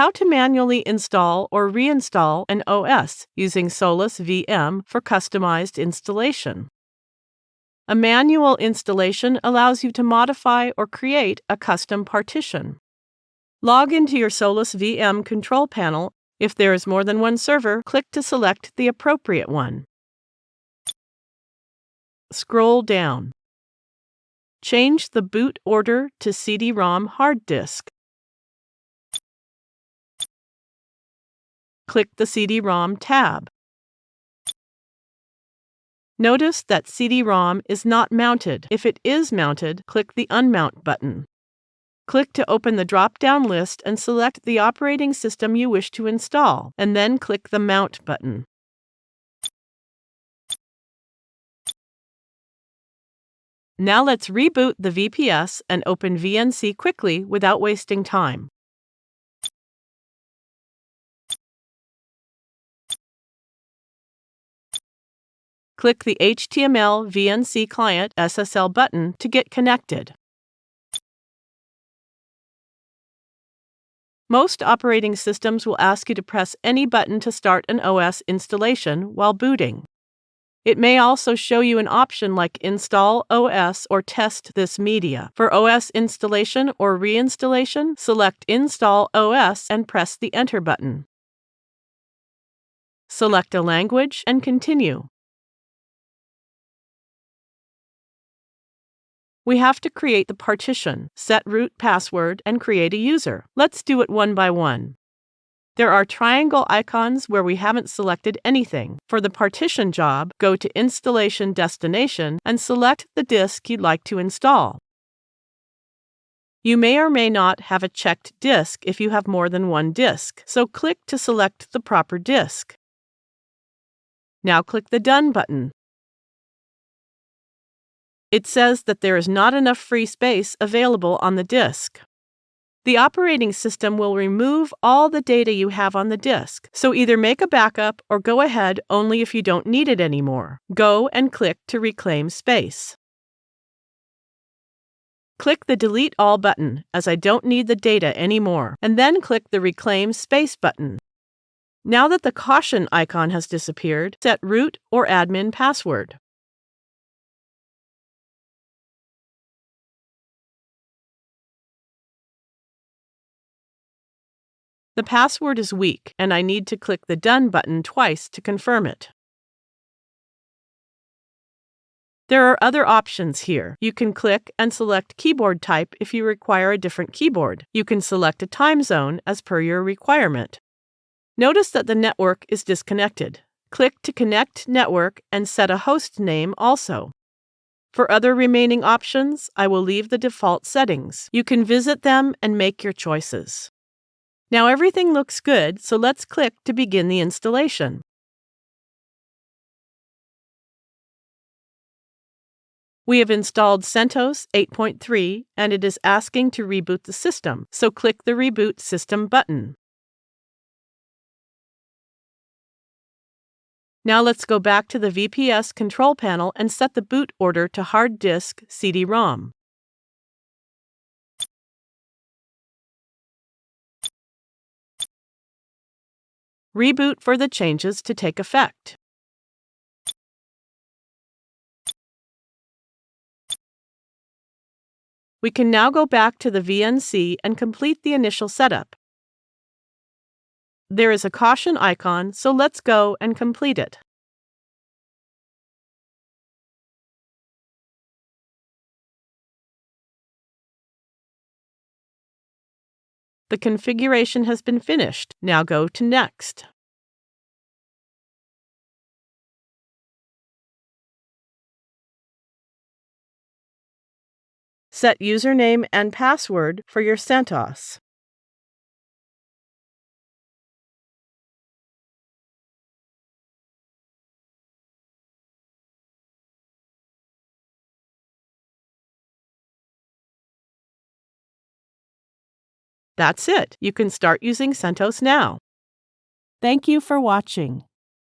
how to manually install or reinstall an OS using SolusVM for customized installation. A manual installation allows you to modify or create a custom partition. Log into your SolusVM control panel. If there is more than one server, click to select the appropriate one. Scroll down. Change the boot order to CD-ROM hard disk. Click the CD-ROM tab. Notice that CD-ROM is not mounted. If it is mounted, click the Unmount button. Click to open the drop-down list and select the operating system you wish to install, and then click the Mount button. Now let's reboot the VPS and open VNC quickly without wasting time. Click the HTML VNC Client SSL button to get connected. Most operating systems will ask you to press any button to start an OS installation while booting. It may also show you an option like Install OS or Test this media. For OS installation or reinstallation, select Install OS and press the Enter button. Select a language and continue. We have to create the partition, set root password, and create a user. Let's do it one by one. There are triangle icons where we haven't selected anything. For the partition job, go to Installation Destination and select the disk you'd like to install. You may or may not have a checked disk if you have more than one disk, so click to select the proper disk. Now click the Done button. It says that there is not enough free space available on the disk. The operating system will remove all the data you have on the disk, so either make a backup or go ahead only if you don't need it anymore. Go and click to reclaim space. Click the Delete All button, as I don't need the data anymore, and then click the Reclaim Space button. Now that the caution icon has disappeared, set root or admin password. The password is weak, and I need to click the Done button twice to confirm it. There are other options here. You can click and select keyboard type if you require a different keyboard. You can select a time zone as per your requirement. Notice that the network is disconnected. Click to connect network and set a host name also. For other remaining options, I will leave the default settings. You can visit them and make your choices. Now everything looks good, so let's click to begin the installation. We have installed CentOS 8.3 and it is asking to reboot the system, so click the Reboot System button. Now let's go back to the VPS control panel and set the boot order to hard disk CD-ROM. Reboot for the changes to take effect. We can now go back to the VNC and complete the initial setup. There is a caution icon, so let's go and complete it. The configuration has been finished. Now go to Next. Set username and password for your CentOS. That's it. You can start using CentOS now. Thank you for watching.